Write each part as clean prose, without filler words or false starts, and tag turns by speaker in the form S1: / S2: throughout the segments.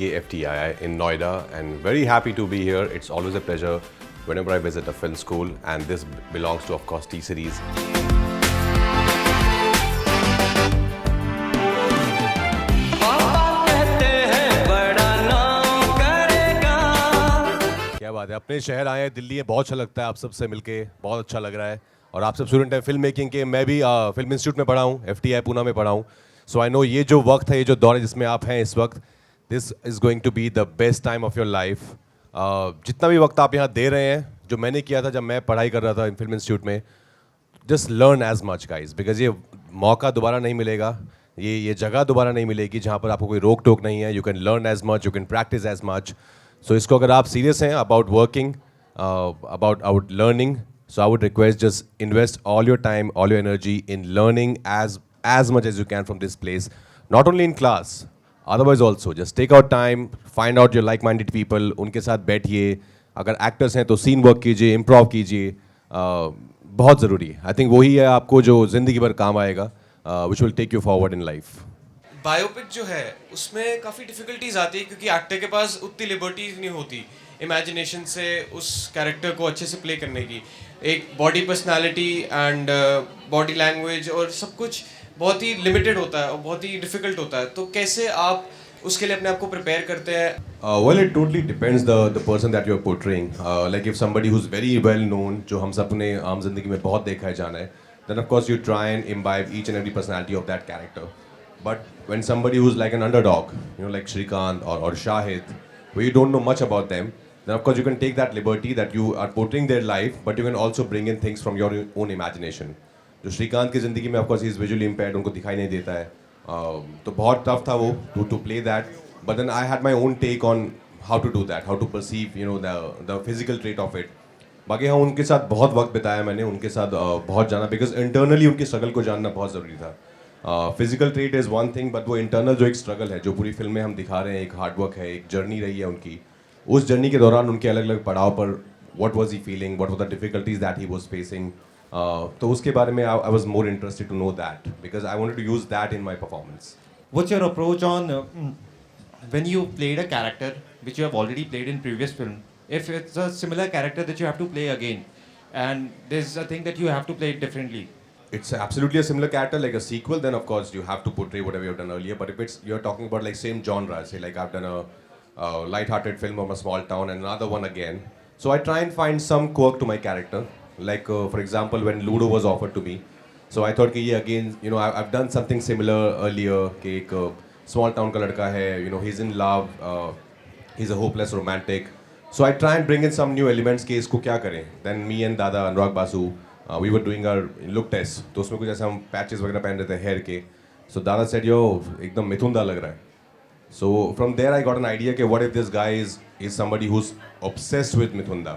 S1: KFTII in Noida, and very happy to be here. It's always a pleasure whenever I visit a film school, and this belongs to, of course, T Series. क्या बात है, अपने शहर आए हैं, दिल्ली है, बहुत अच्छा लगता है आप सबसे मिलके, बहुत अच्छा लग रहा है। और आप सब स्टूडेंट हैं फिल्म मेकिंग के, मैं भी फिल्म इंस्टीट्यूट में पढ़ा हूँ, FTI पूना में पढ़ा हूँ। सो आई नो ये जो वक्त है, ये जो दौर है जिसमें आप हैं इस वक्त, this is going to be the best time of your life. जितना भी वक्त आप यहाँ दे रहे हैं, जो मैंने किया था जब मैं पढ़ाई कर रहा था फिल्म इंस्टीट्यूट में, just learn as much guys, because ये मौका दोबारा नहीं मिलेगा, ये जगह दोबारा नहीं मिलेगी जहाँ पर आपको कोई रोक टोक नहीं है। You can learn as much, you can practice as much. So इसको अगर आप सीरियस हैं about working, about learning, so I would request just invest all your time, all your energy in learning as much as you can from this place, not only in class, otherwise also just take out time, find out your like-minded people, उनके साथ बैठिए, अगर actors हैं तो scene work कीजिए, improv कीजिए, बहुत ज़रूरी है। आई थिंक वही है आपको जो ज़िंदगी भर काम आएगा, which will take you forward in life.
S2: Biopic जो है उसमें काफ़ी डिफ़िकल्टीज आती है क्योंकि एक्टर के पास उतनी लिबर्टीज नहीं होती इमेजिनेशन से उस कैरेक्टर को अच्छे से प्ले करने की। एक body personality and body language और सब कुछ बहुत ही लिमिटेड होता है और बहुत ही डिफ़िकल्ट होता है। तो कैसे आप उसके लिए अपने आप को प्रिपेयर करते हैं?
S1: Well, it totally depends the person that you're portraying. Like if somebody who's very well known, जो हम सब ने आम जिंदगी में बहुत देखा है जाना है, then of course you try and imbibe each and every personality of that character. But when somebody who's like an underdog, you know, like Shrikant or Shahid, where you don't know much about them, then of course you can take that liberty that you are portraying their life, but you can also bring in things from your own imagination. जो श्रीकांत की ज़िंदगी में of course he is visually impaired, उनको दिखाई नहीं देता है, तो बहुत tough था वो to play that. But then I had my own take on how to do that, how to perceive, you know, the physical trait of it. बाकी हाँ, उनके साथ बहुत वक्त बिताया मैंने, उनके साथ बहुत जाना, बिकॉज इंटरनली उनकी स्ट्रगल को जानना बहुत ज़रूरी था। Physical trait is one thing, but वो इंटरनल जो एक स्ट्रगल है, जो पूरी फिल्म में हम दिखा रहे हैं, एक हार्डवर्क है, एक जर्नी रही है उनकी। उस जर्नी के दौरान उनके अलग अलग पड़ाव पर what was he feeling, what were the difficulties that he was facing, तो उसके बारे में I was more interested to know that because I wanted to use that in my performance.
S3: What's your approach on when you played a character which you have already played in previous film? If it's a similar character that you have to play again, and there's a thing that you have to play it differently.
S1: It's absolutely a similar character, like a sequel, then of course you have to portray whatever you've done earlier. But if it's you're talking about like same genre, say like I've done a light-hearted film of a small town and another one again. So I try and find some quirk to my character. Like for example, when Ludo was offered to me, so I thought कि ये again, you know, I've done something similar earlier. कि एक small town का लड़का है, you know, he's in love, he's a hopeless romantic. So I try and bring in some new elements कि इसको क्या करें. Then me and Dada Anurag Basu, we were doing our look test. तो उसमें कुछ ऐसे हम patches वगैरह पहन रहे थे hair के. So Dada said, yo, एकदम मिथुन लग रहा है. So from there I got an idea कि what if this guy is somebody who's obsessed with Mithunda.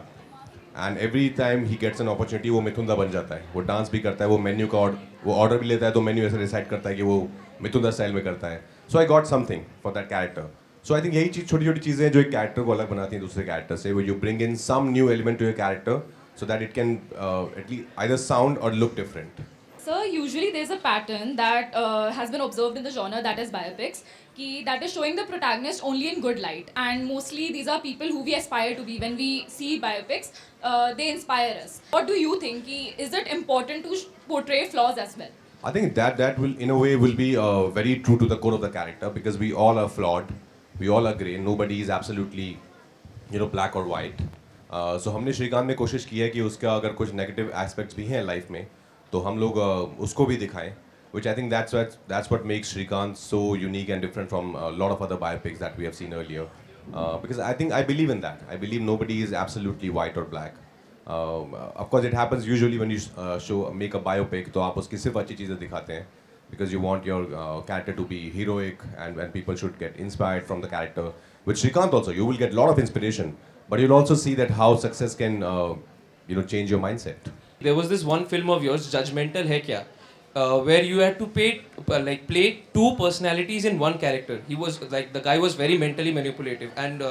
S1: And every time he gets an opportunity वो मिथुंदा बन जाता है, वो डांस भी करता है, वो मेन्यू का वो ऑर्डर भी लेता है, तो मेन्यू ऐसे डिसाइड करता है कि वो मिथुंदा स्टाइल में करता है. So I got something for that character. So I think यही चीज़, छोटी छोटी चीज़ें हैं जो एक कैरेक्टर को अलग बनाती हैं दूसरे कैरेक्टर से. वो you bring in some new element to your character so that it can at least either sound or look different.
S4: Sir, usually there's a pattern that has been observed in the genre, that is biopics, that is showing the protagonist only in good light, and mostly these are people who we aspire to be. When we see biopics, they inspire us. What do you think? Is it important to portray flaws as well?
S1: I think that will in a way will be very true to the core of the character, because we all are flawed, we all are grey, nobody is absolutely, you know, black or white. सो हमने श्रीकांत में कोशिश की है कि उसका अगर कुछ negative aspects भी हैं लाइफ में तो हम लोग उसको भी दिखाएं, which I think that's what makes Shrikant so unique and different from a lot of other biopics that we have seen earlier. Because I believe in that. I believe nobody is absolutely white or black. Of course it happens usually when you make a biopic, तो आप उसकी सिर्फ अच्छी चीज़ें दिखाते हैं because you want your character to be heroic and people should get inspired from the character. With Shrikant also you will get a lot of inspiration, but you'll also see that how success can you know, change your mindset.
S2: There was this one film of yours, Judgmental है क्या, where you had to play two personalities in one character. He was like, the guy was very mentally manipulative, and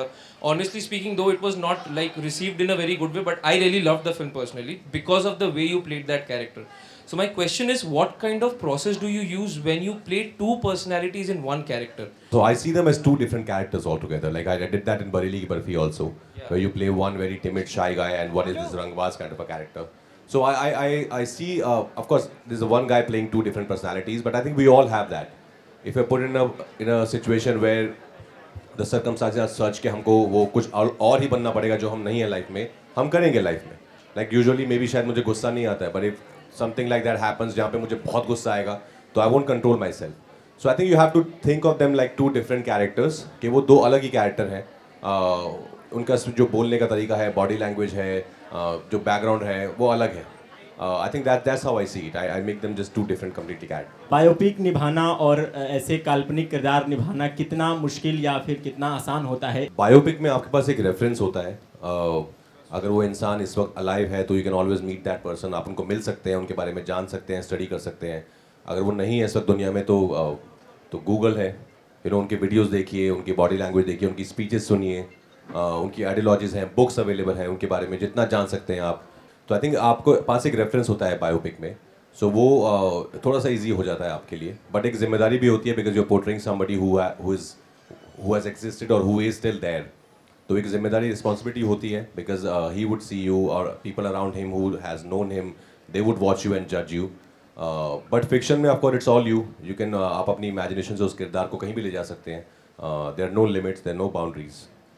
S2: honestly speaking, though it was not like received in a very good way, but I really loved the film personally because of the way you played that character.
S5: So my question is, what kind of process do you use when you play two personalities in one character?
S1: So I see them as two different characters altogether. Like I did that in Bareli Ki Barfi also, where you play one very timid, shy guy, and one is this Rangbaaz kind of a character. So I see, of course, there's one guy playing two different personalities, but I think we all have that. If we're put in a situation where the circumstances are such कि हमको वो कुछ और ही बनना पड़ेगा जो हम नहीं है लाइफ में, हम करेंगे लाइफ में. Like usually maybe शायद मुझे गुस्सा नहीं आता है, but if something like that happens जहाँ पे मुझे बहुत गुस्सा आएगा, तो I won't control myself. So I think you have to think of them like two different characters, कि वो दो अलग ही character हैं. उनका जो बोलने का तरीका है, body language है, जो background है, वो अलग है. I think that's how I see it. I make them just two different completely characters.
S6: Biopic निभाना और ऐसे काल्पनिक किरदार निभाना कितना मुश्किल या फिर कितना आसान होता है?
S1: बायोपिक में आपके पास एक रेफरेंस होता है. अगर वो इंसान इस वक्त अलाइव है तो you can always meet that person. आप उनको मिल सकते हैं, उनके बारे में जान सकते हैं, स्टडी कर सकते हैं. अगर वो नहीं है इस वक्त दुनिया में तो गूगल है. उनके वीडियोस देखिए, उनकी बॉडी लैंग्वेज देखिए, उनकी स्पीचेस सुनिए, उनकी आइडियोलॉजीज़ हैं, बुक्स अवेलेबल हैं उनके बारे में, जितना जान सकते हैं आप. तो आई थिंक आपको पास एक रेफरेंस होता है बायोपिक में. सो वो थोड़ा सा ईजी हो जाता है आपके लिए. बट एक जिम्मेदारी भी होती है, because you portraying somebody who has existed और हु इज स्टिल देयर. तो एक जिम्मेदारी रिस्पॉन्सिबिलिटी होती है, because he would see you और people around him who has known him, they would watch you and जज यू. बट फिक्शन में of course it's all you can आप अपनी इमेजिनेशन से उस किरदार को कहीं भी ले जा सकते हैं. There are no limits, there are no boundaries.